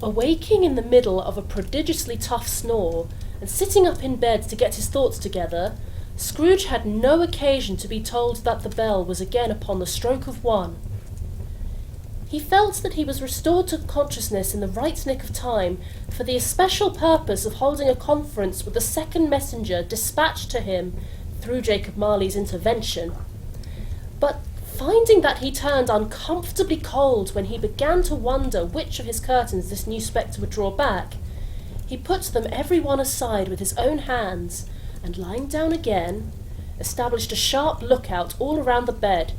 Awaking in the middle of a prodigiously tough snore, and sitting up in bed to get his thoughts together, Scrooge had no occasion to be told that the bell was again upon the stroke of 1. He felt that he was restored to consciousness in the right nick of time for the especial purpose of holding a conference with the second messenger dispatched to him through Jacob Marley's intervention. But finding that he turned uncomfortably cold when he began to wonder which of his curtains this new spectre would draw back, he put them every one aside with his own hands, and lying down again, established a sharp lookout all around the bed,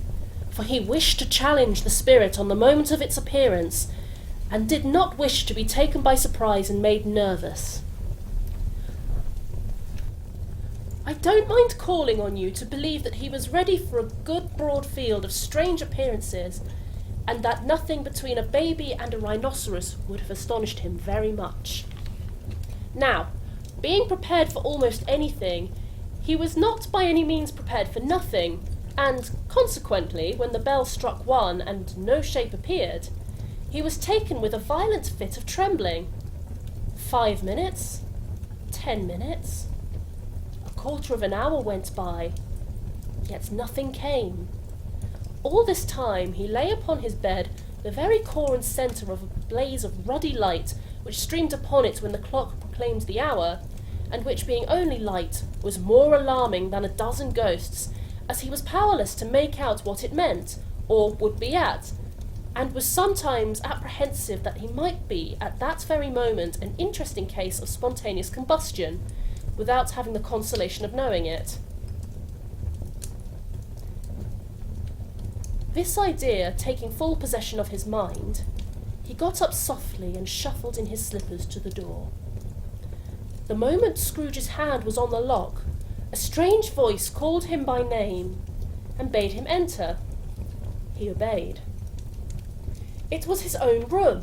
for he wished to challenge the spirit on the moment of its appearance, and did not wish to be taken by surprise and made nervous. I don't mind calling on you to believe that he was ready for a good broad field of strange appearances, and that nothing between a baby and a rhinoceros would have astonished him very much. Now, being prepared for almost anything, he was not by any means prepared for nothing, and consequently, when the bell struck 1 and no shape appeared, he was taken with a violent fit of trembling. 5 minutes, 10 minutes, a quarter of an hour went by, yet nothing came. All this time he lay upon his bed, the very core and centre of a blaze of ruddy light which streamed upon it when the clock proclaimed the hour, and which, being only light, was more alarming than a dozen ghosts, as he was powerless to make out what it meant, or would be at, and was sometimes apprehensive that he might be, at that very moment, an interesting case of spontaneous combustion, without having the consolation of knowing it. This idea taking full possession of his mind, he got up softly and shuffled in his slippers to the door. The moment Scrooge's hand was on the lock, a strange voice called him by name and bade him enter. He obeyed. It was his own room.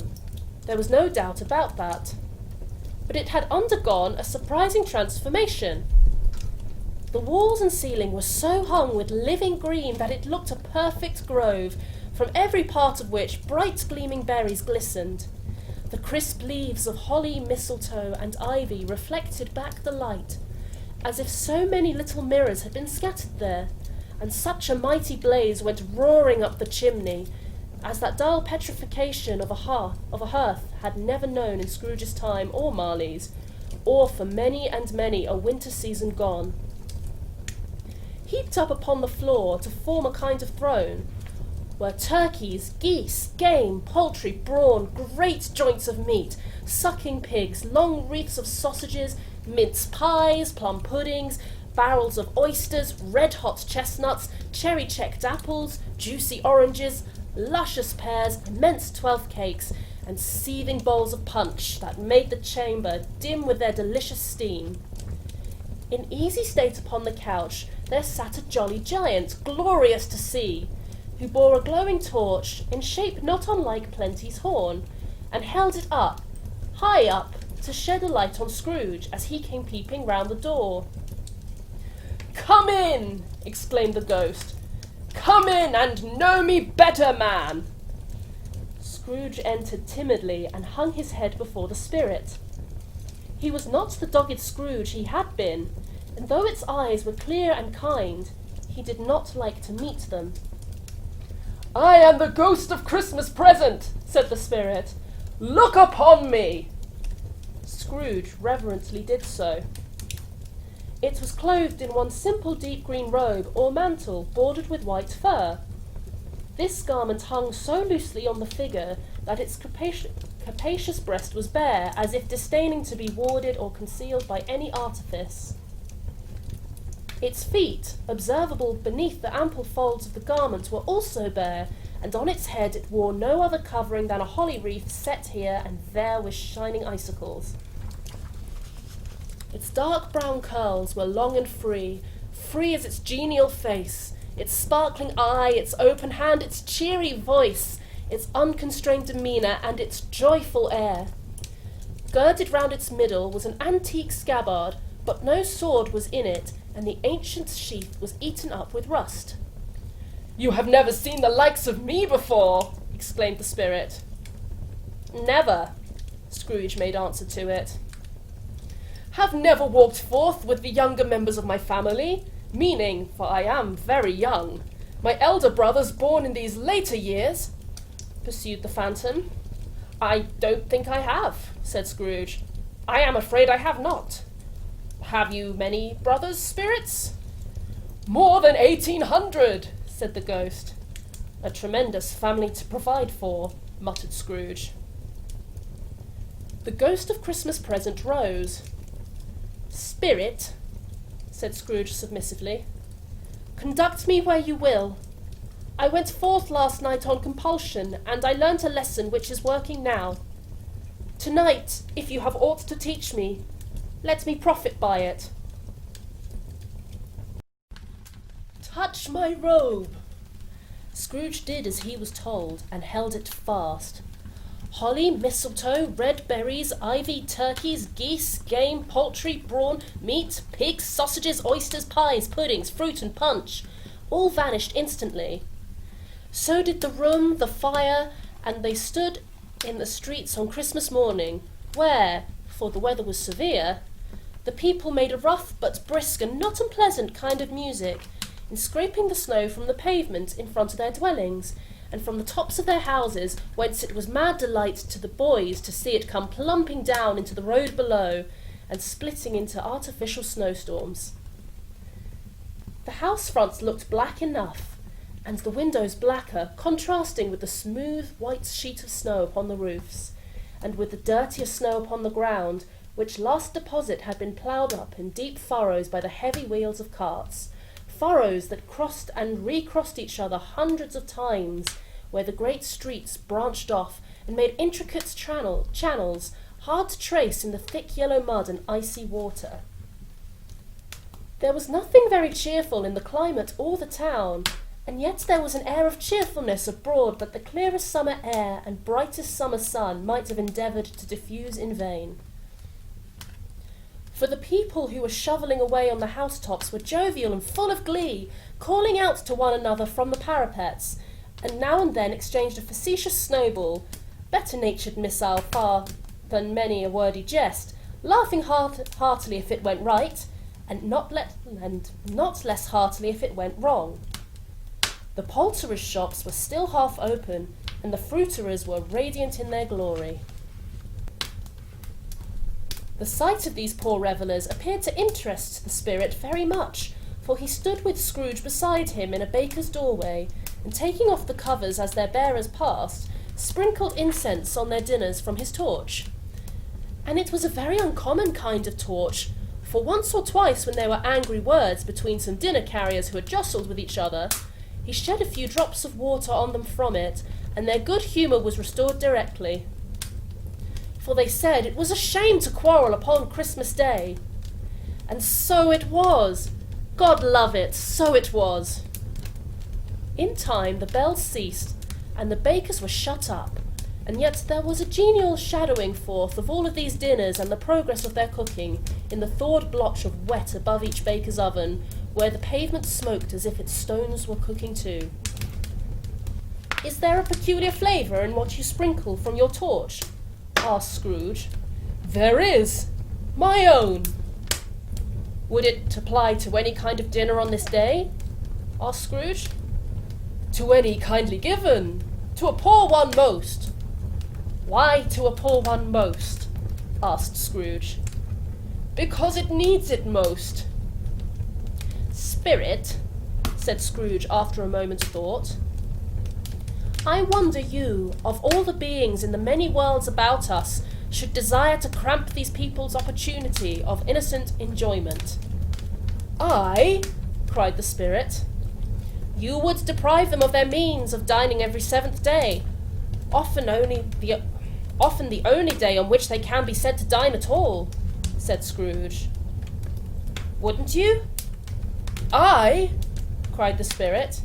There was no doubt about that. But it had undergone a surprising transformation. The walls and ceiling were so hung with living green that it looked a perfect grove, from every part of which bright gleaming berries glistened. The crisp leaves of holly, mistletoe, and ivy reflected back the light, as if so many little mirrors had been scattered there, and such a mighty blaze went roaring up the chimney, as that dull petrification of a hearth had never known in Scrooge's time or Marley's, or for many and many a winter season gone. Heaped up upon the floor to form a kind of throne were turkeys, geese, game, poultry, brawn, great joints of meat, sucking pigs, long wreaths of sausages, mince pies, plum puddings, barrels of oysters, red-hot chestnuts, cherry-checked apples, juicy oranges, luscious pears, immense 12th cakes, and seething bowls of punch that made the chamber dim with their delicious steam. In easy state upon the couch there sat a jolly giant, glorious to see, who bore a glowing torch, in shape not unlike Plenty's horn, and held it up, high up, to shed a light on Scrooge as he came peeping round the door. "Come in!" exclaimed the ghost. "Come in and know me better, man!" Scrooge entered timidly and hung his head before the spirit. He was not the dogged Scrooge he had been, and though its eyes were clear and kind, he did not like to meet them. "I am the ghost of Christmas present," said the spirit. "Look upon me!" Scrooge reverently did so. It was clothed in one simple deep green robe or mantle bordered with white fur. This garment hung so loosely on the figure that its capacious breast was bare, as if disdaining to be warded or concealed by any artifice. Its feet, observable beneath the ample folds of the garment, were also bare, and on its head it wore no other covering than a holly wreath set here and there with shining icicles. Its dark brown curls were long and free as its genial face, its sparkling eye, its open hand, its cheery voice, its unconstrained demeanour, and its joyful air. Girded round its middle was an antique scabbard, but no sword was in it, and the ancient sheath was eaten up with rust. "You have never seen the likes of me before!" exclaimed the spirit. "Never," Scrooge made answer to it. "Have never walked forth with the younger members of my family, meaning, for I am very young, my elder brothers born in these later years," pursued the Phantom. "I don't think I have," said Scrooge. "I am afraid I have not." "Have you many brothers, spirits?" "More than 1,800, said the ghost. "A tremendous family to provide for," muttered Scrooge. The ghost of Christmas Present rose. "Spirit," said Scrooge submissively, "conduct me where you will. I went forth last night on compulsion, and I learnt a lesson which is working now. Tonight, if you have aught to teach me, let me profit by it." "Touch my robe." Scrooge did as he was told, and held it fast. Holly, mistletoe, red berries, ivy, turkeys, geese, game, poultry, brawn, meat, pigs, sausages, oysters, pies, puddings, fruit and punch, all vanished instantly. So did the room, the fire, and they stood in the streets on Christmas morning, where, for the weather was severe, the people made a rough but brisk and not unpleasant kind of music, in scraping the snow from the pavement in front of their dwellings, and from the tops of their houses, whence it was mad delight to the boys to see it come plumping down into the road below, and splitting into artificial snowstorms. The house fronts looked black enough, and the windows blacker, contrasting with the smooth white sheet of snow upon the roofs, and with the dirtier snow upon the ground, which last deposit had been ploughed up in deep furrows by the heavy wheels of carts, furrows that crossed and recrossed each other hundreds of times, where the great streets branched off and made intricate channels hard to trace in the thick yellow mud and icy water. There was nothing very cheerful in the climate or the town, and yet there was an air of cheerfulness abroad that the clearest summer air and brightest summer sun might have endeavoured to diffuse in vain. For the people who were shovelling away on the housetops were jovial and full of glee, calling out to one another from the parapets, and now and then exchanged a facetious snowball, better-natured missile far than many a wordy jest, laughing heartily if it went right, and not less heartily if it went wrong. The poulterers' shops were still half open, and the fruiterers were radiant in their glory. The sight of these poor revellers appeared to interest the spirit very much, for he stood with Scrooge beside him in a baker's doorway, and taking off the covers as their bearers passed, sprinkled incense on their dinners from his torch. And it was a very uncommon kind of torch, for once or twice when there were angry words between some dinner carriers who had jostled with each other, he shed a few drops of water on them from it, and their good humour was restored directly. For they said it was a shame to quarrel upon Christmas Day. And so it was. God love it, so it was. In time the bells ceased, and the bakers were shut up, and yet there was a genial shadowing forth of all of these dinners and the progress of their cooking in the thawed blotch of wet above each baker's oven, where the pavement smoked as if its stones were cooking too. "Is there a peculiar flavour in what you sprinkle from your torch?" asked Scrooge. "There is. My own." "Would it apply to any kind of dinner on this day?" asked Scrooge. "To any kindly given. To a poor one most." "Why to a poor one most?" asked Scrooge. "Because it needs it most." "Spirit," said Scrooge after a moment's thought, "I wonder you, of all the beings in the many worlds about us, should desire to cramp these people's opportunity of innocent enjoyment." "I?" cried the spirit. "You would deprive them of their means of dining every 7th day, often the only day on which they can be said to dine at all," said Scrooge. "Wouldn't you?" "I?" cried the spirit.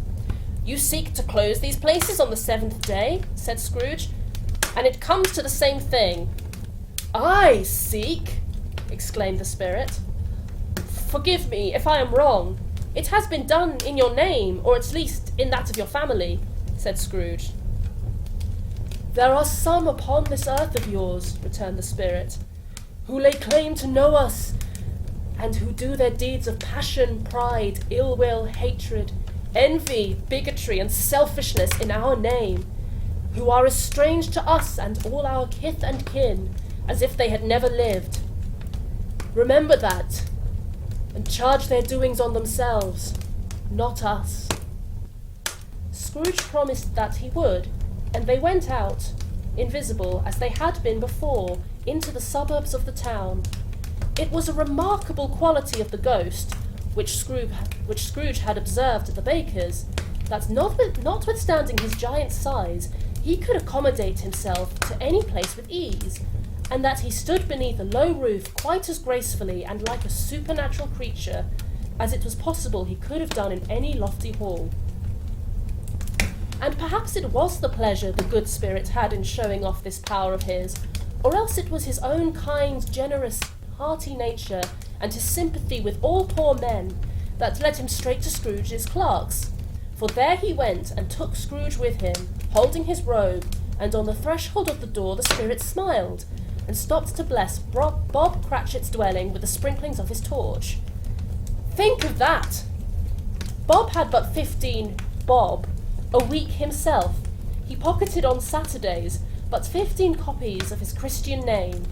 "You seek to close these places on the 7th day," said Scrooge, "and it comes to the same thing." "I seek!" exclaimed the spirit. "Forgive me if I am wrong. It has been done in your name, or at least in that of your family," said Scrooge. "There are some upon this earth of yours," returned the spirit, "who lay claim to know us, and who do their deeds of passion, pride, ill will, hatred, envy, bigotry, and selfishness in our name, who are as strange to us and all our kith and kin as if they had never lived. Remember that, and charge their doings on themselves, not us." Scrooge promised that he would, and they went out, invisible as they had been before, into the suburbs of the town. It was a remarkable quality of the ghost, which Scrooge had observed at the baker's, that notwithstanding his giant size, he could accommodate himself to any place with ease, and that he stood beneath a low roof quite as gracefully and like a supernatural creature as it was possible he could have done in any lofty hall. And perhaps it was the pleasure the good spirit had in showing off this power of his, or else it was his own kind, generous, hearty nature, and his sympathy with all poor men, that led him straight to Scrooge's clerk's. For there he went, and took Scrooge with him, holding his robe, and on the threshold of the door the spirit smiled, and stopped to bless Bob Cratchit's dwelling with the sprinklings of his torch. Think of that! Bob had but 15 bob a week himself. He pocketed on Saturdays but 15 copies of his Christian name,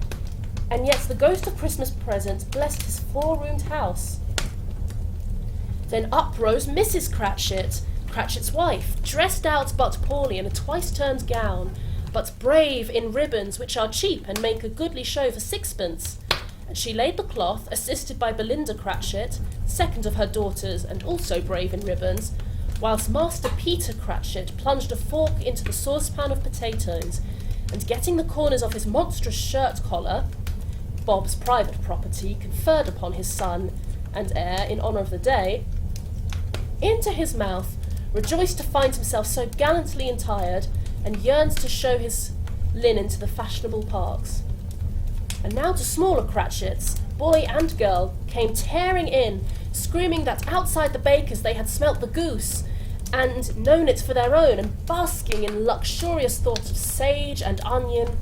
and yet the ghost of Christmas present blessed his 4-roomed house. Then up rose Mrs. Cratchit, Cratchit's wife, dressed out but poorly in a twice-turned gown, but brave in ribbons which are cheap and make a goodly show for 6pence. And she laid the cloth, assisted by Belinda Cratchit, second of her daughters, and also brave in ribbons, whilst Master Peter Cratchit plunged a fork into the saucepan of potatoes, and getting the corners of his monstrous shirt collar, Bob's private property conferred upon his son and heir in honour of the day, into his mouth, rejoiced to find himself so gallantly attired, and yearned to show his linen to the fashionable parks. And now to smaller Cratchits, boy and girl, came tearing in, screaming that outside the baker's they had smelt the goose, and known it for their own, and basking in luxurious thoughts of sage and onion.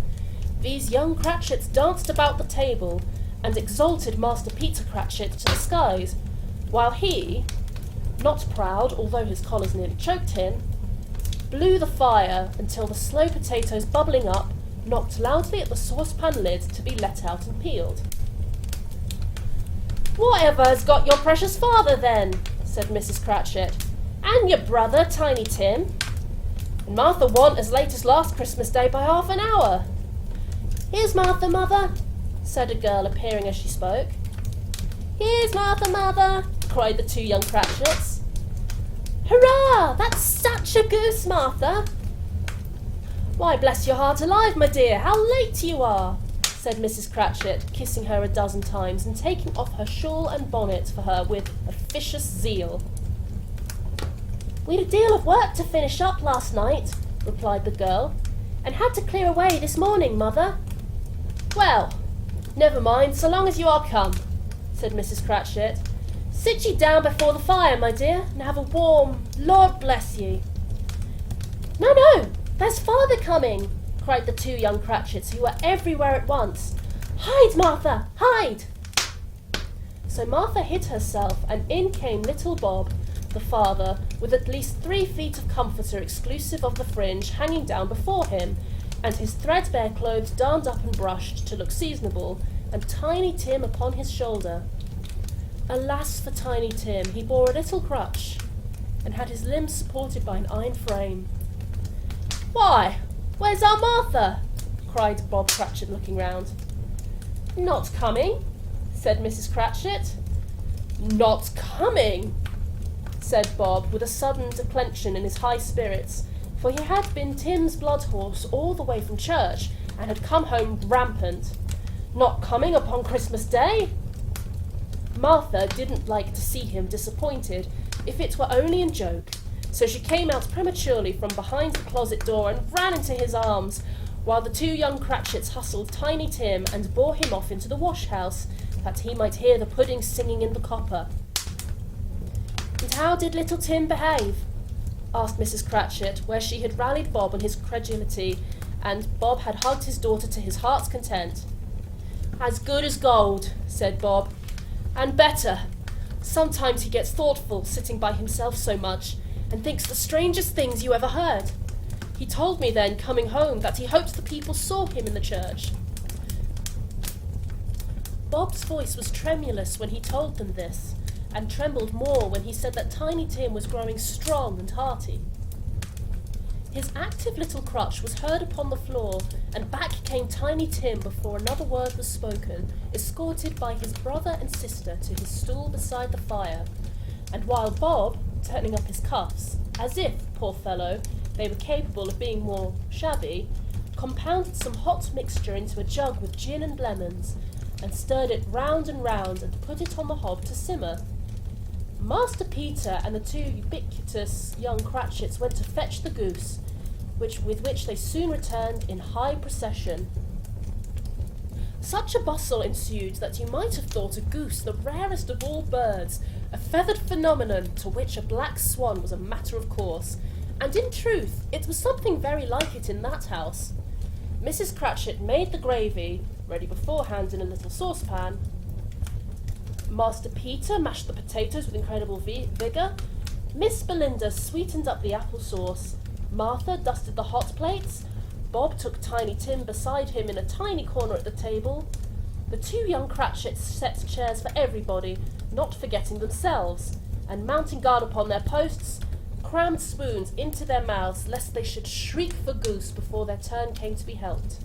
These young Cratchits danced about the table, and exalted Master Peter Cratchit to the skies, while he, not proud, although his collars nearly choked him, blew the fire until the slow potatoes bubbling up knocked loudly at the saucepan lid to be let out and peeled. "Whatever's got your precious father, then?" said Mrs. Cratchit. "And your brother, Tiny Tim? And Martha wa'n't as late as last Christmas Day by half an hour." "Here's Martha, mother," said a girl, appearing as she spoke. "Here's Martha, mother," cried the 2 young Cratchits. "Hurrah! That's such a goose, Martha!" "Why, bless your heart alive, my dear, how late you are!" said Mrs. Cratchit, kissing her a dozen times and taking off her shawl and bonnet for her with officious zeal. "We'd a deal of work to finish up last night," replied the girl, "and had to clear away this morning, mother." "Well, never mind, so long as you are come," said Mrs. Cratchit. "Sit ye down before the fire, my dear, and have a warm, Lord bless ye." "No, no, there's father coming," cried the 2 young Cratchits, who were everywhere at once. "Hide, Martha, hide!" So Martha hid herself, and in came little Bob, the father, with at least 3 feet of comforter exclusive of the fringe hanging down before him, and his threadbare clothes darned up and brushed to look seasonable, and Tiny Tim upon his shoulder. Alas for Tiny Tim, he bore a little crutch, and had his limbs supported by an iron frame. "Why, where's our Martha?" cried Bob Cratchit, looking round. "Not coming," said Mrs. Cratchit. "Not coming," said Bob, with a sudden declension in his high spirits, for he had been Tim's blood horse all the way from church, and had come home rampant. "Not coming upon Christmas Day?" Martha didn't like to see him disappointed, if it were only in joke, so she came out prematurely from behind the closet door and ran into his arms, while the 2 young Cratchits hustled Tiny Tim and bore him off into the wash-house, that he might hear the pudding singing in the copper. "And how did little Tim behave?" asked Mrs. Cratchit, where she had rallied Bob on his credulity, and Bob had hugged his daughter to his heart's content. "As good as gold," said Bob, "and better. Sometimes he gets thoughtful, sitting by himself so much, and thinks the strangest things you ever heard. He told me then, coming home, that he hoped the people saw him in the church." Bob's voice was tremulous when he told them this, and trembled more when he said that Tiny Tim was growing strong and hearty. His active little crutch was heard upon the floor, and back came Tiny Tim before another word was spoken, escorted by his brother and sister to his stool beside the fire, and while Bob, turning up his cuffs, as if, poor fellow, they were capable of being more shabby, compounded some hot mixture into a jug with gin and lemons, and stirred it round and round and put it on the hob to simmer. Master Peter and the two ubiquitous young Cratchits went to fetch the goose, with which they soon returned in high procession. Such a bustle ensued that you might have thought a goose the rarest of all birds, a feathered phenomenon to which a black swan was a matter of course, and in truth it was something very like it in that house. Mrs. Cratchit made the gravy, ready beforehand in a little saucepan. Master Peter mashed the potatoes with incredible vigour. Miss Belinda sweetened up the apple sauce. Martha dusted the hot plates. Bob took Tiny Tim beside him in a tiny corner at the table. The two young Cratchits set chairs for everybody, not forgetting themselves, and mounting guard upon their posts, crammed spoons into their mouths lest they should shriek for goose before their turn came to be helped.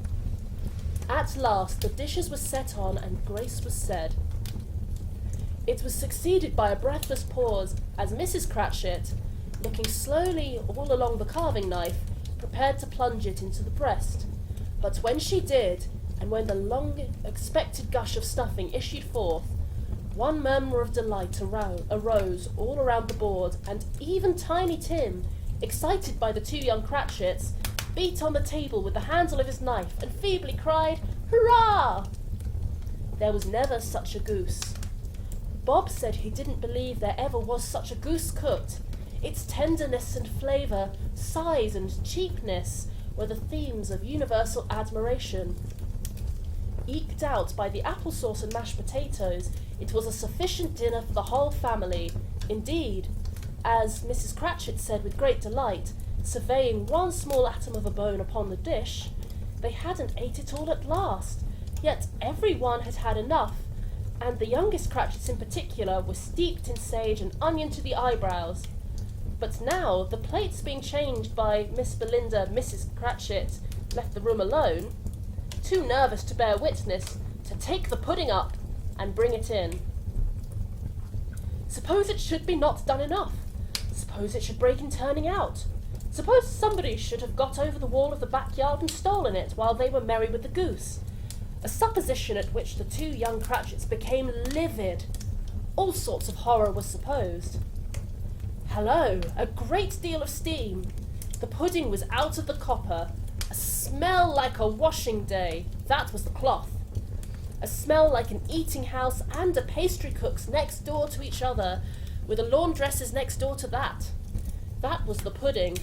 At last the dishes were set on and grace was said. It was succeeded by a breathless pause as Mrs. Cratchit, looking slowly all along the carving knife, prepared to plunge it into the breast. But when she did, and when the long-expected gush of stuffing issued forth, one murmur of delight arose all around the board, and even Tiny Tim, excited by the two young Cratchits, beat on the table with the handle of his knife and feebly cried, "Hurrah!" There was never such a goose. Bob said he didn't believe there ever was such a goose cooked. Its tenderness and flavour, size and cheapness were the themes of universal admiration. Eked out by the applesauce and mashed potatoes, it was a sufficient dinner for the whole family. Indeed, as Mrs. Cratchit said with great delight, surveying one small atom of a bone upon the dish, they hadn't ate it all at last, yet every one had had enough, and the youngest Cratchits in particular were steeped in sage and onion to the eyebrows. But now, the plates being changed by Miss Belinda, Mrs. Cratchit left the room alone, too nervous to bear witness, to take the pudding up and bring it in. Suppose it should be not done enough? Suppose it should break in turning out? Suppose somebody should have got over the wall of the backyard and stolen it while they were merry with the goose? A supposition at which the two young Cratchits became livid. All sorts of horror was supposed. Hello! A great deal of steam. The pudding was out of the copper. A smell like a washing day. That was the cloth. A smell like an eating house and a pastry cook's next door to each other, with a laundress's next door to that. That was the pudding.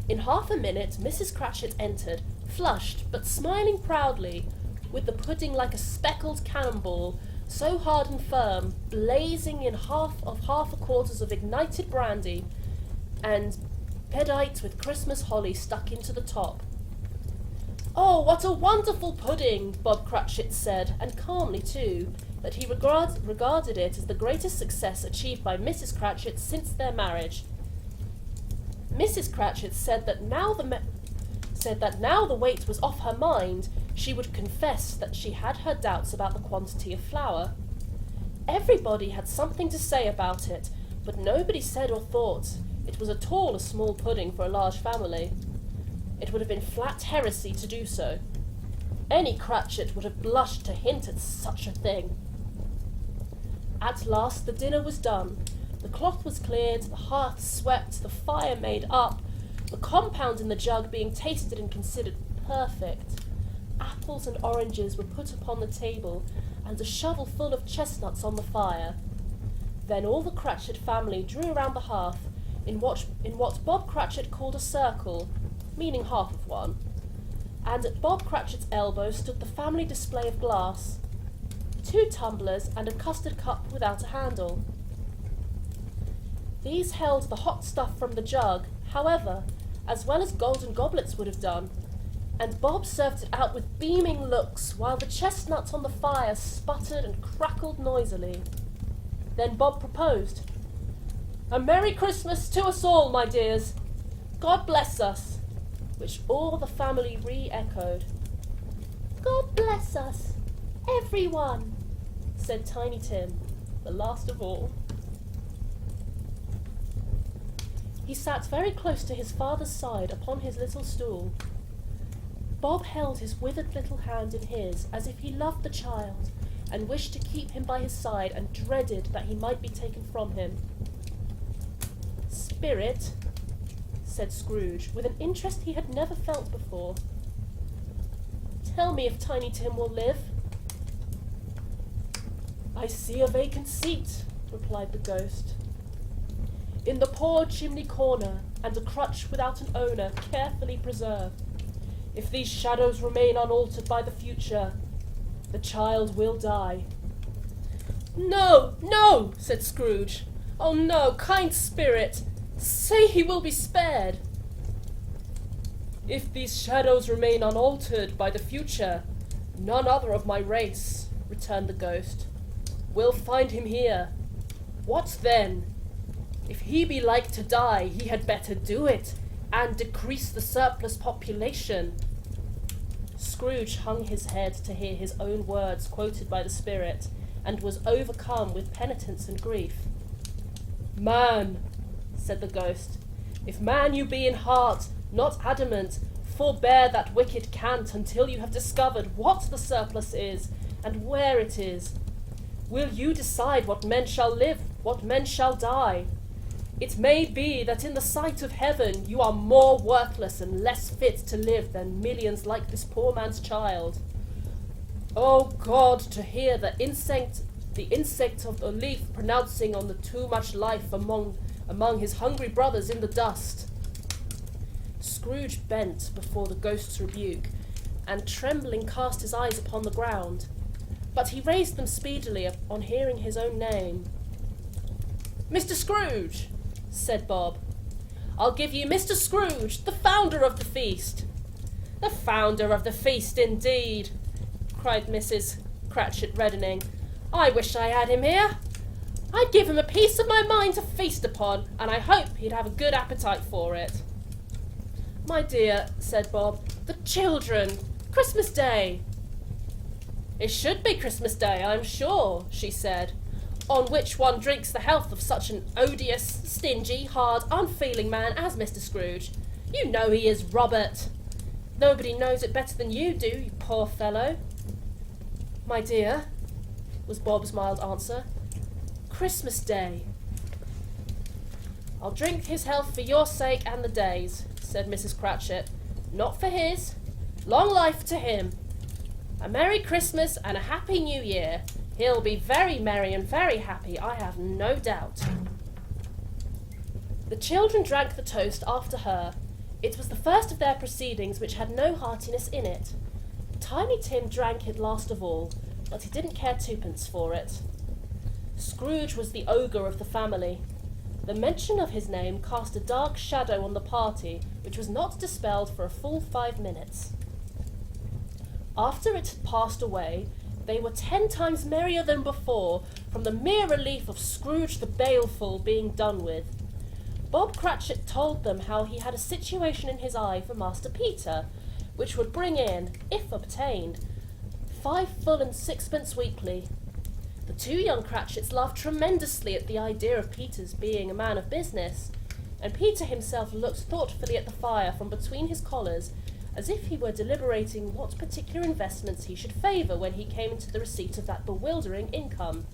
In half a minute, Mrs. Cratchit entered, flushed, but smiling proudly, with the pudding like a speckled cannonball, so hard and firm, blazing in half a quarters of ignited brandy, and pedite with Christmas holly stuck into the top. "Oh, what a wonderful pudding!" Bob Cratchit said, and calmly too, that he regarded it as the greatest success achieved by Mrs. Cratchit since their marriage. Mrs. Cratchit said that now the weight was off her mind, she would confess that she had her doubts about the quantity of flour. Everybody had something to say about it, but nobody said or thought it was at all a small pudding for a large family. It would have been flat heresy to do so. Any Cratchit would have blushed to hint at such a thing. At last the dinner was done. The cloth was cleared, the hearth swept, the fire made up, the compound in the jug being tasted and considered perfect. Apples and oranges were put upon the table, and a shovel full of chestnuts on the fire. Then all the Cratchit family drew around the hearth in what Bob Cratchit called a circle, meaning half of one, and at Bob Cratchit's elbow stood the family display of glass, 2 tumblers and a custard cup without a handle. These held the hot stuff from the jug, however, as well as golden goblets would have done, and Bob served it out with beaming looks while the chestnuts on the fire sputtered and crackled noisily. Then Bob proposed, "A Merry Christmas to us all, my dears. God bless us," which all the family re-echoed. "God bless us, everyone," said Tiny Tim, the last of all. He sat very close to his father's side upon his little stool. Bob held his withered little hand in his as if he loved the child and wished to keep him by his side and dreaded that he might be taken from him. "Spirit," said Scrooge, with an interest he had never felt before, "tell me if Tiny Tim will live." "I see a vacant seat," replied the ghost, "in the poor chimney corner, and a crutch without an owner carefully preserved. If these shadows remain unaltered by the future, the child will die." "No, no," said Scrooge. "Oh no, kind spirit, say he will be spared." "If these shadows remain unaltered by the future, none other of my race," returned the ghost, "will find him here. What then? If he be like to die, he had better do it, and decrease the surplus population." Scrooge hung his head to hear his own words quoted by the spirit, and was overcome with penitence and grief. "Man," said the ghost, "if man you be in heart, not adamant, forbear that wicked cant until you have discovered what the surplus is, and where it is. Will you decide what men shall live, what men shall die? It may be that in the sight of heaven you are more worthless and less fit to live than millions like this poor man's child. Oh God, to hear the insect of the leaf pronouncing on the too much life among his hungry brothers in the dust." Scrooge bent before the ghost's rebuke, and trembling cast his eyes upon the ground, but he raised them speedily on hearing his own name. "Mr. Scrooge," said Bob. "I'll give you Mr. Scrooge, the founder of the feast." "The founder of the feast, indeed," cried Mrs. Cratchit, reddening. "I wish I had him here. I'd give him a piece of my mind to feast upon, and I hope he'd have a good appetite for it." "My dear," said Bob, "the children! Christmas Day!" "It should be Christmas Day, I'm sure," she said, "on which one drinks the health of such an odious, stingy, hard, unfeeling man as Mr. Scrooge. You know he is, Robert. Nobody knows it better than you do, you poor fellow." "My dear," was Bob's mild answer, "Christmas Day." "I'll drink his health for your sake and the day's," said Mrs. Cratchit. "Not for his. Long life to him. A Merry Christmas and a Happy New Year. He'll be very merry and very happy, I have no doubt." The children drank the toast after her. It was the first of their proceedings which had no heartiness in it. Tiny Tim drank it last of all, but he didn't care twopence for it. Scrooge was the ogre of the family. The mention of his name cast a dark shadow on the party, which was not dispelled for a full 5 minutes. After it had passed away, they were 10 times merrier than before, from the mere relief of Scrooge the Baleful being done with. Bob Cratchit told them how he had a situation in his eye for Master Peter, which would bring in, if obtained, 5 full and 6pence weekly. The 2 young Cratchits laughed tremendously at the idea of Peter's being a man of business, and Peter himself looked thoughtfully at the fire from between his collars, as if he were deliberating what particular investments he should favour when he came into the receipt of that bewildering income.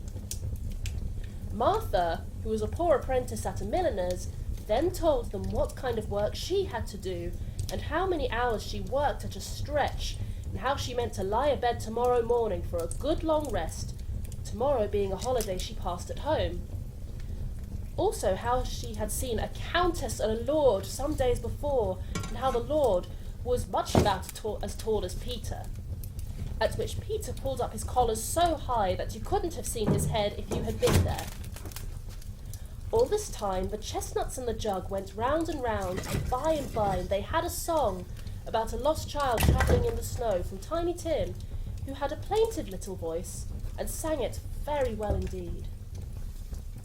Martha, who was a poor apprentice at a milliner's, then told them what kind of work she had to do, and how many hours she worked at a stretch, and how she meant to lie abed tomorrow morning for a good long rest, tomorrow being a holiday she passed at home. Also how she had seen a countess and a lord some days before, and how the lord, was much about as tall as Peter, at which Peter pulled up his collar so high that you couldn't have seen his head if you had been there. All this time, the chestnuts and the jug went round and round, and by they had a song about a lost child travelling in the snow from Tiny Tim, who had a plaintive little voice, and sang it very well indeed.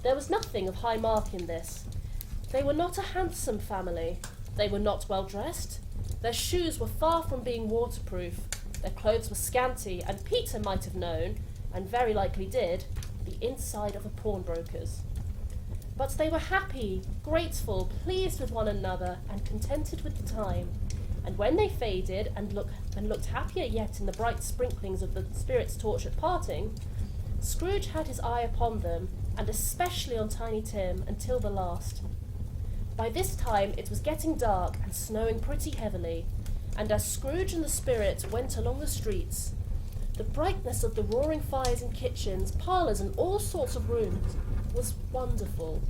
There was nothing of high mark in this. They were not a handsome family. They were not well dressed. Their shoes were far from being waterproof. Their clothes were scanty, and Peter might have known, and very likely did, the inside of a pawnbroker's. But they were happy, grateful, pleased with one another, and contented with the time. And when they faded and looked happier yet in the bright sprinklings of the spirit's torch at parting, Scrooge had his eye upon them, and especially on Tiny Tim, until the last. By this time it was getting dark and snowing pretty heavily, and as Scrooge and the spirit went along the streets, the brightness of the roaring fires in kitchens, parlours, and all sorts of rooms was wonderful.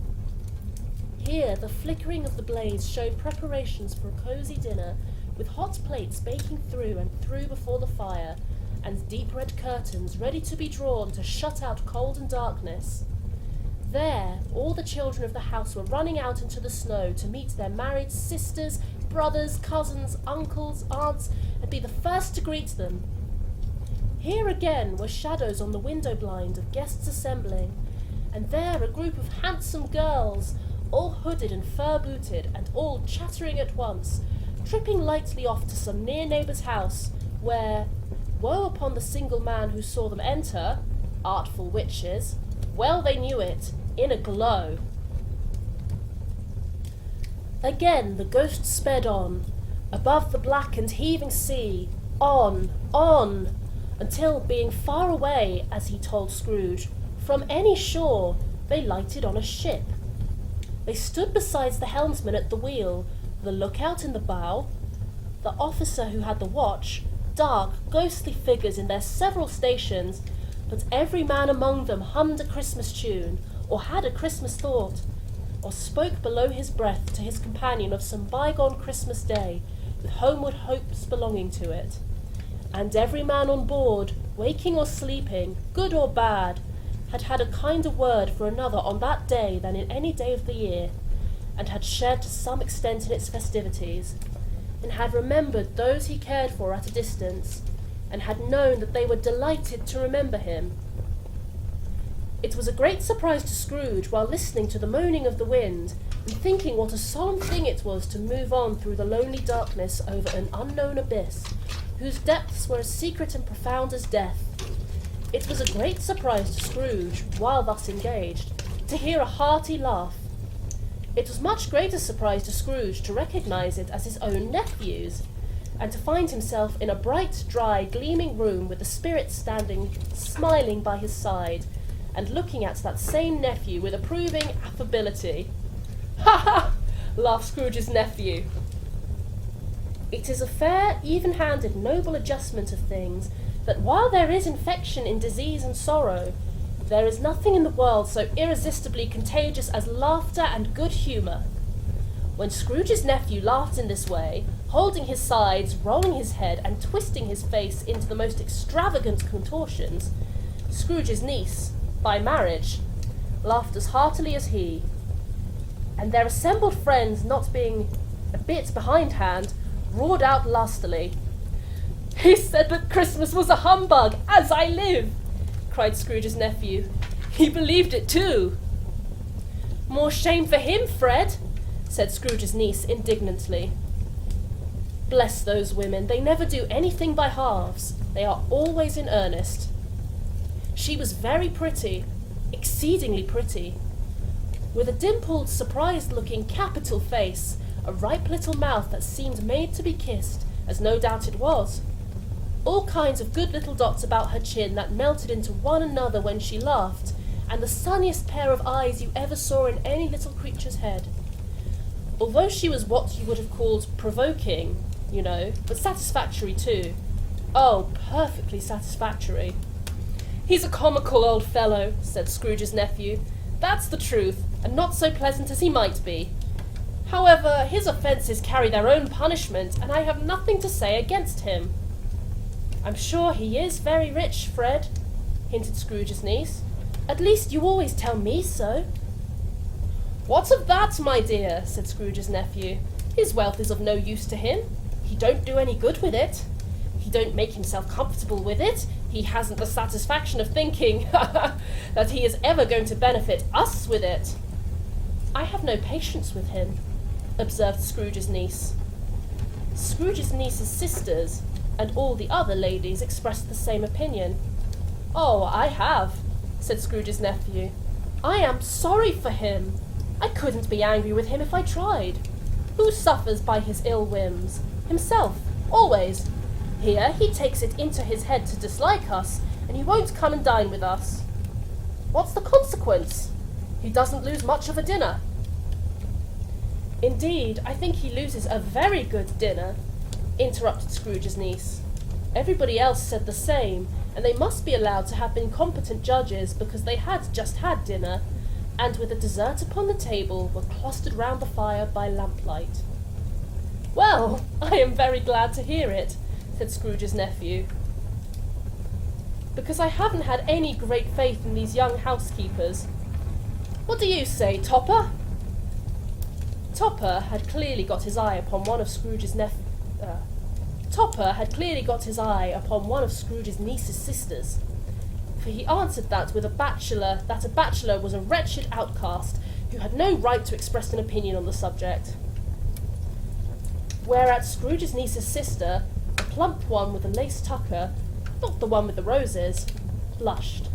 Here the flickering of the blaze showed preparations for a cosy dinner, with hot plates baking through and through before the fire, and deep red curtains ready to be drawn to shut out cold and darkness. There, all the children of the house were running out into the snow to meet their married sisters, brothers, cousins, uncles, aunts, and be the first to greet them. Here again were shadows on the window blind of guests assembling, and there a group of handsome girls, all hooded and fur-booted, and all chattering at once, tripping lightly off to some near neighbour's house, where, woe upon the single man who saw them enter, artful witches, well they knew it, in a glow. Again the ghost sped on, above the black and heaving sea, on, until, being far away, as he told Scrooge, from any shore, they lighted on a ship. They stood beside the helmsman at the wheel, the lookout in the bow, the officer who had the watch, dark, ghostly figures in their several stations, but every man among them hummed a Christmas tune, or had a Christmas thought, or spoke below his breath to his companion of some bygone Christmas day, with homeward hopes belonging to it. And every man on board, waking or sleeping, good or bad, had had a kinder word for another on that day than in any day of the year, and had shared to some extent in its festivities, and had remembered those he cared for at a distance, and had known that they were delighted to remember him. It was a great surprise to Scrooge, while listening to the moaning of the wind, and thinking what a solemn thing it was to move on through the lonely darkness over an unknown abyss, whose depths were as secret and profound as death. It was a great surprise to Scrooge, while thus engaged, to hear a hearty laugh. It was much greater surprise to Scrooge to recognise it as his own nephew's, and to find himself in a bright, dry, gleaming room with the spirit standing, smiling by his side, and looking at that same nephew with approving affability. "Ha ha!" laughed Scrooge's nephew. It is a fair, even-handed, noble adjustment of things that while there is infection in disease and sorrow, there is nothing in the world so irresistibly contagious as laughter and good humour. When Scrooge's nephew laughed in this way, holding his sides, rolling his head, and twisting his face into the most extravagant contortions, Scrooge's niece, by marriage, laughed as heartily as he, and their assembled friends, not being a bit behindhand, roared out lustily. "He said that Christmas was a humbug, as I live!" cried Scrooge's nephew. "He believed it too." "More shame for him, Fred," said Scrooge's niece indignantly. "Bless those women, they never do anything by halves. They are always in earnest." She was very pretty, exceedingly pretty, with a dimpled, surprised-looking, capital face, a ripe little mouth that seemed made to be kissed, as no doubt it was, all kinds of good little dots about her chin that melted into one another when she laughed, and the sunniest pair of eyes you ever saw in any little creature's head. Although she was what you would have called provoking, you know, but satisfactory too. Oh, perfectly satisfactory. "He's a comical old fellow," said Scrooge's nephew. "That's the truth, and not so pleasant as he might be. However, his offences carry their own punishment, and I have nothing to say against him." "I'm sure he is very rich, Fred," hinted Scrooge's niece. "At least you always tell me so." "What of that, my dear?" said Scrooge's nephew. "His wealth is of no use to him. He don't do any good with it. He don't make himself comfortable with it. He hasn't the satisfaction of thinking that he is ever going to benefit us with it." "I have no patience with him," observed Scrooge's niece. Scrooge's niece's sisters and all the other ladies expressed the same opinion. "Oh, I have," said Scrooge's nephew. "I am sorry for him. I couldn't be angry with him if I tried. Who suffers by his ill whims? Himself, always. Here he takes it into his head to dislike us, and he won't come and dine with us. What's the consequence? He doesn't lose much of a dinner." "Indeed, I think he loses a very good dinner," interrupted Scrooge's niece. Everybody else said the same, and they must be allowed to have been competent judges because they had just had dinner, and with the dessert upon the table were clustered round the fire by lamplight. "Well, I am very glad to hear it," said Scrooge's nephew, "because I haven't had any great faith in these young housekeepers. What do you say, Topper?" Topper had clearly got his eye upon one of Scrooge's niece's sisters, for he answered that a bachelor was a wretched outcast who had no right to express an opinion on the subject. Whereat Scrooge's niece's sister, the plump one with the lace tucker, not the one with the roses, blushed.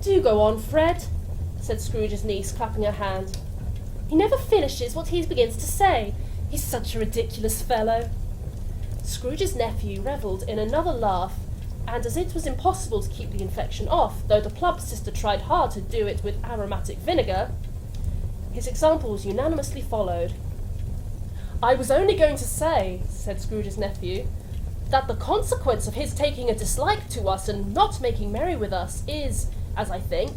"Do go on, Fred," said Scrooge's niece, clapping her hand. "He never finishes what he begins to say. He's such a ridiculous fellow." Scrooge's nephew revelled in another laugh, and as it was impossible to keep the infection off, though the plump sister tried hard to do it with aromatic vinegar, his example was unanimously followed. "I was only going to say," said Scrooge's nephew, "that the consequence of his taking a dislike to us and not making merry with us is, as I think,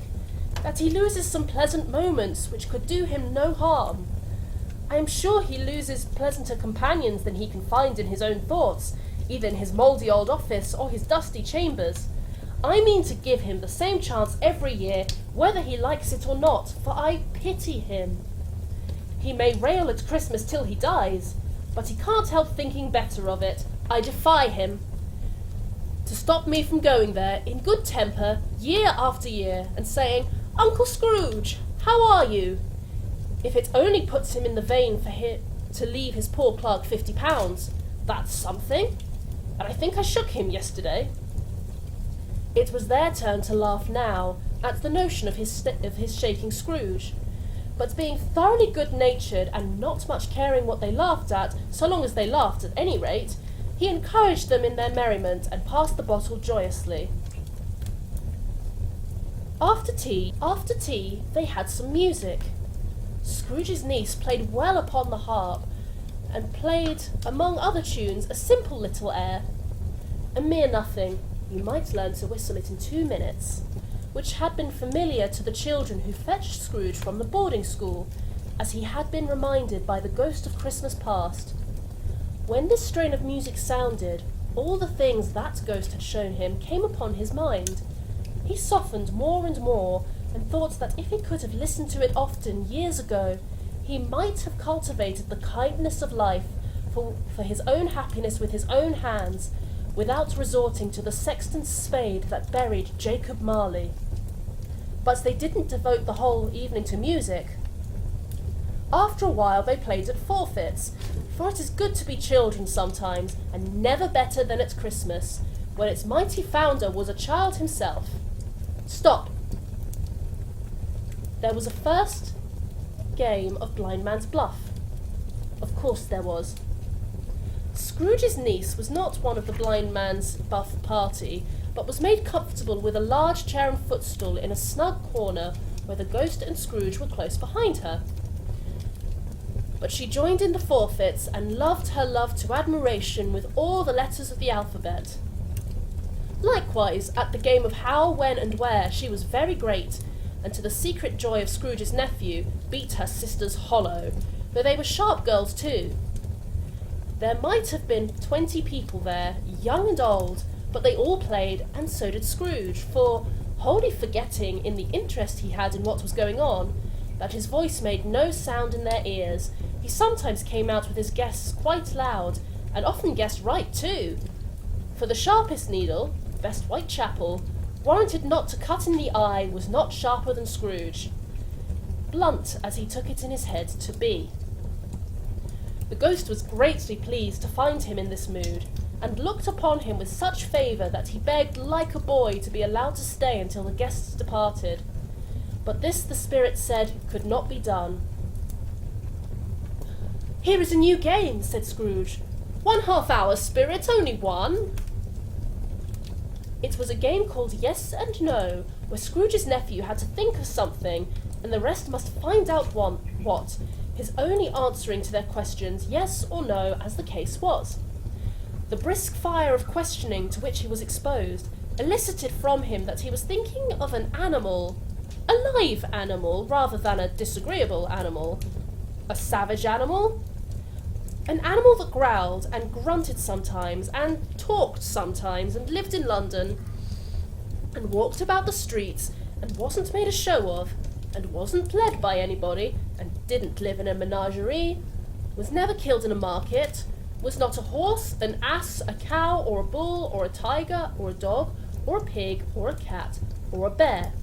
that he loses some pleasant moments which could do him no harm. I am sure he loses pleasanter companions than he can find in his own thoughts, either in his mouldy old office or his dusty chambers. I mean to give him the same chance every year, whether he likes it or not, for I pity him. He may rail at Christmas till he dies, but he can't help thinking better of it. I defy him to stop me from going there in good temper year after year and saying, 'Uncle Scrooge, how are you?' If it only puts him in the vein for him to leave his poor clerk £50, that's something. And I think I shook him yesterday." It was their turn to laugh now at the notion of his shaking Scrooge, but being thoroughly good-natured and not much caring what they laughed at, so long as they laughed at any rate, he encouraged them in their merriment and passed the bottle joyously. After tea, they had some music. Scrooge's niece played well upon the harp, and played, among other tunes, a simple little air, a mere nothing, you might learn to whistle it in 2 minutes, which had been familiar to the children who fetched Scrooge from the boarding school, as he had been reminded by the ghost of Christmas past. When this strain of music sounded, all the things that ghost had shown him came upon his mind. He softened more and more, and thought that if he could have listened to it often years ago, he might have cultivated the kindness of life for his own happiness with his own hands, without resorting to the sexton's spade that buried Jacob Marley. But they didn't devote the whole evening to music. After a while they played at forfeits, for it is good to be children sometimes, and never better than at Christmas, when its mighty founder was a child himself. Stop! There was a first game of Blind Man's Bluff. Of course there was. Scrooge's niece was not one of the Blind Man's Buff party, but was made comfortable with a large chair and footstool in a snug corner where the ghost and Scrooge were close behind her. But she joined in the forfeits and loved her love to admiration with all the letters of the alphabet. Likewise, at the game of How, When, and Where, she was very great, and to the secret joy of Scrooge's nephew, beat her sisters hollow, though they were sharp girls too. There might have been 20 people there, young and old, but they all played, and so did Scrooge, for, wholly forgetting in the interest he had in what was going on, that his voice made no sound in their ears, he sometimes came out with his guesses quite loud, and often guessed right too. For the sharpest needle, best Whitechapel, warranted not to cut in the eye, was not sharper than Scrooge, blunt as he took it in his head to be. The ghost was greatly pleased to find him in this mood, and looked upon him with such favour that he begged like a boy to be allowed to stay until the guests departed. But this the spirit said could not be done. "Here is a new game," said Scrooge. "1 half-hour, spirit, only one." It was a game called Yes and No, where Scrooge's nephew had to think of something, and the rest must find out what, his only answering to their questions yes or no as the case was. The brisk fire of questioning to which he was exposed elicited from him that he was thinking of an animal, a live animal rather than a disagreeable animal, a savage animal, an animal that growled and grunted sometimes and talked sometimes and lived in London and walked about the streets and wasn't made a show of and wasn't led by anybody and didn't live in a menagerie, was never killed in a market, was not a horse, an ass, a cow, or a bull, or a tiger, or a dog, or a pig, or a cat, or a bear.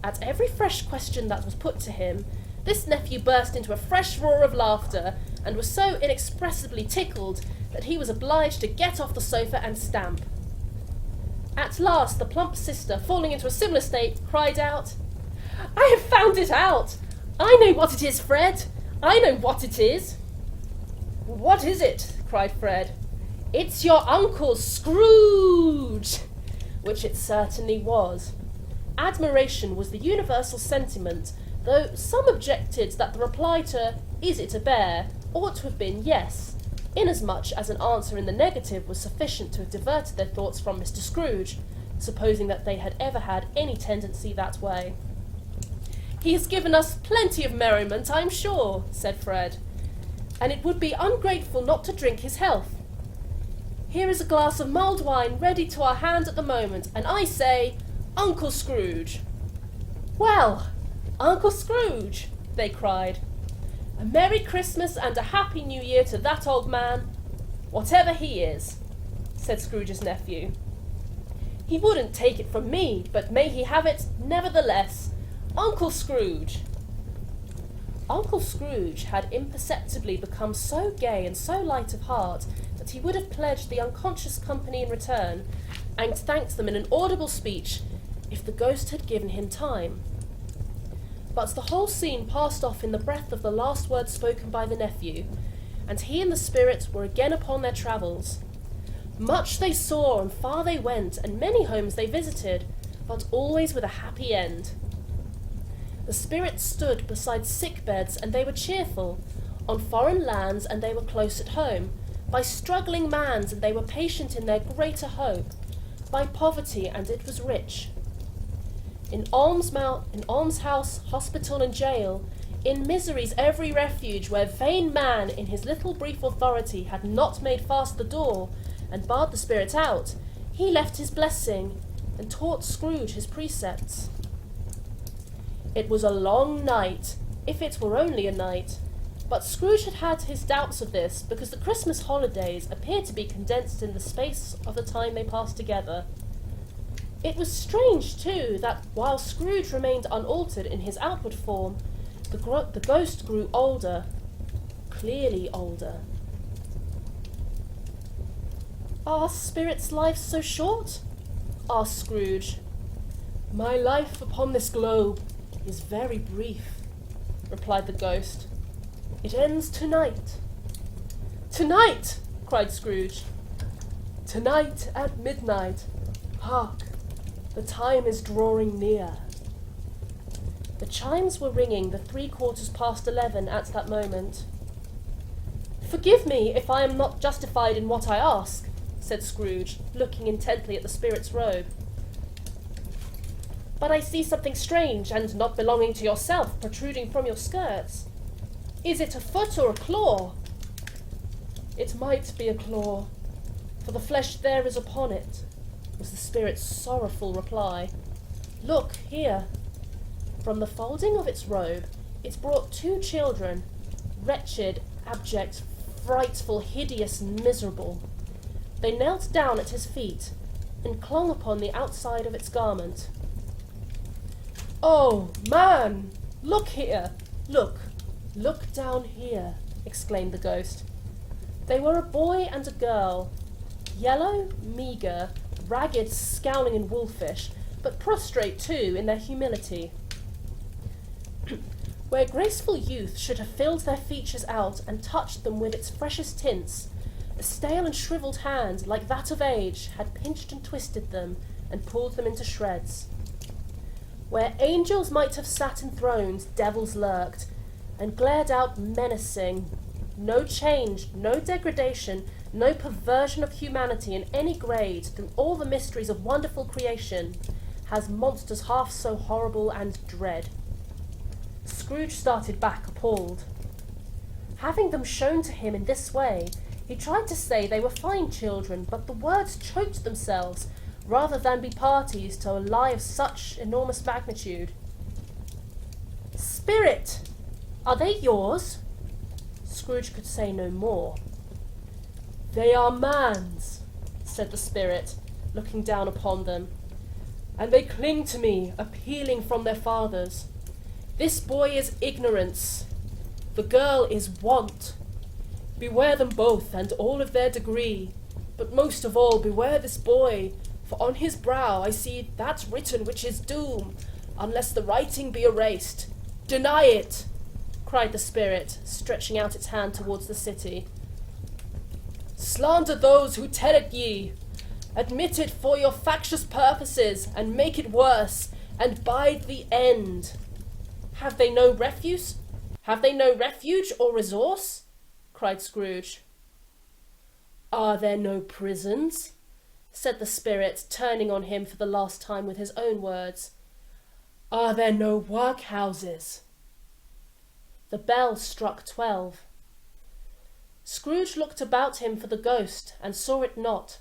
At every fresh question that was put to him, this nephew burst into a fresh roar of laughter, and was so inexpressibly tickled that he was obliged to get off the sofa and stamp. At last the plump sister, falling into a similar state, cried out, "I have found it out! I know what it is, Fred! I know what it is!" "What is it?" cried Fred. "It's your Uncle Scrooge!" Which it certainly was. Admiration was the universal sentiment, though some objected that the reply to "Is it a bear?" ought to have been yes, inasmuch as an answer in the negative was sufficient to have diverted their thoughts from Mr. Scrooge, supposing that they had ever had any tendency that way. "He has given us plenty of merriment, I am sure," said Fred, "and it would be ungrateful not to drink his health. Here is a glass of mulled wine ready to our hand at the moment, and I say, Uncle Scrooge." "Well, Uncle Scrooge," they cried, "a Merry Christmas and a Happy New Year to that old man, whatever he is," said Scrooge's nephew. "He wouldn't take it from me, but may he have it nevertheless. Uncle Scrooge." Uncle Scrooge had imperceptibly become so gay and so light of heart that he would have pledged the unconscious company in return, and thanked them in an audible speech, if the ghost had given him time. But the whole scene passed off in the breath of the last words spoken by the nephew, and he and the spirit were again upon their travels. Much they saw, and far they went, and many homes they visited, but always with a happy end. The spirits stood beside sick beds, and they were cheerful, on foreign lands, and they were close at home, by struggling mans, and they were patient in their greater hope, by poverty, and it was rich. In almshouse, hospital, and jail, in misery's every refuge, where vain man in his little brief authority had not made fast the door, and barred the spirit out, he left his blessing, and taught Scrooge his precepts. It was a long night, if it were only a night, but Scrooge had had his doubts of this, because the Christmas holidays appeared to be condensed in the space of the time they passed together. It was strange, too, that while Scrooge remained unaltered in his outward form, the ghost grew older, clearly older. "Are spirits' lives so short?" asked Scrooge. "My life upon this globe is very brief," replied the ghost. "It ends tonight." "Tonight!" cried Scrooge. "Tonight at midnight. Hark! The time is drawing near." The chimes were ringing the 11:15 at that moment. "Forgive me if I am not justified in what I ask," said Scrooge, looking intently at the spirit's robe. "But I see something strange and not belonging to yourself protruding from your skirts." Is it a foot or a claw? It might be a claw, for the flesh there is upon it, was the spirit's sorrowful reply. Look, here. From the folding of its robe, it brought 2 children, wretched, abject, frightful, hideous, miserable. They knelt down at his feet, and clung upon the outside of its garment. Oh, man! Look here! Look! Look down here! Exclaimed the ghost. They were a boy and a girl, yellow, meagre, ragged, scowling and wolfish, but prostrate too in their humility. Where graceful youth should have filled their features out and touched them with its freshest tints, a stale and shriveled hand, like that of age, had pinched and twisted them and pulled them into shreds. Where angels might have sat enthroned, devils lurked, and glared out menacing. No change, no degradation, no perversion of humanity in any grade through all the mysteries of wonderful creation has monsters half so horrible and dread. Scrooge started back, appalled. Having them shown to him in this way, he tried to say they were fine children, but the words choked themselves, rather than be parties to a lie of such enormous magnitude. Spirit! Are they yours? Scrooge could say no more. They are man's, said the spirit, looking down upon them, and they cling to me, appealing from their fathers. This boy is ignorance, the girl is want. Beware them both, and all of their degree, but most of all beware this boy, for on his brow I see that written which is doom, unless the writing be erased. Deny it, cried the spirit, stretching out its hand towards the city. Slander those who tell it ye. Admit it for your factious purposes, and make it worse, and bide the end. Have they no refuge? Have they no refuge or resource? Cried Scrooge. Are there no prisons? Said the spirit, turning on him for the last time with his own words. Are there no workhouses? The bell struck 12. Scrooge looked about him for the ghost, and saw it not.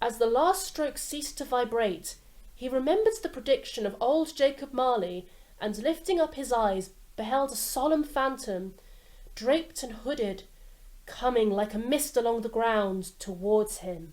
As the last stroke ceased to vibrate, he remembered the prediction of old Jacob Marley, and lifting up his eyes, beheld a solemn phantom, draped and hooded, coming like a mist along the ground towards him.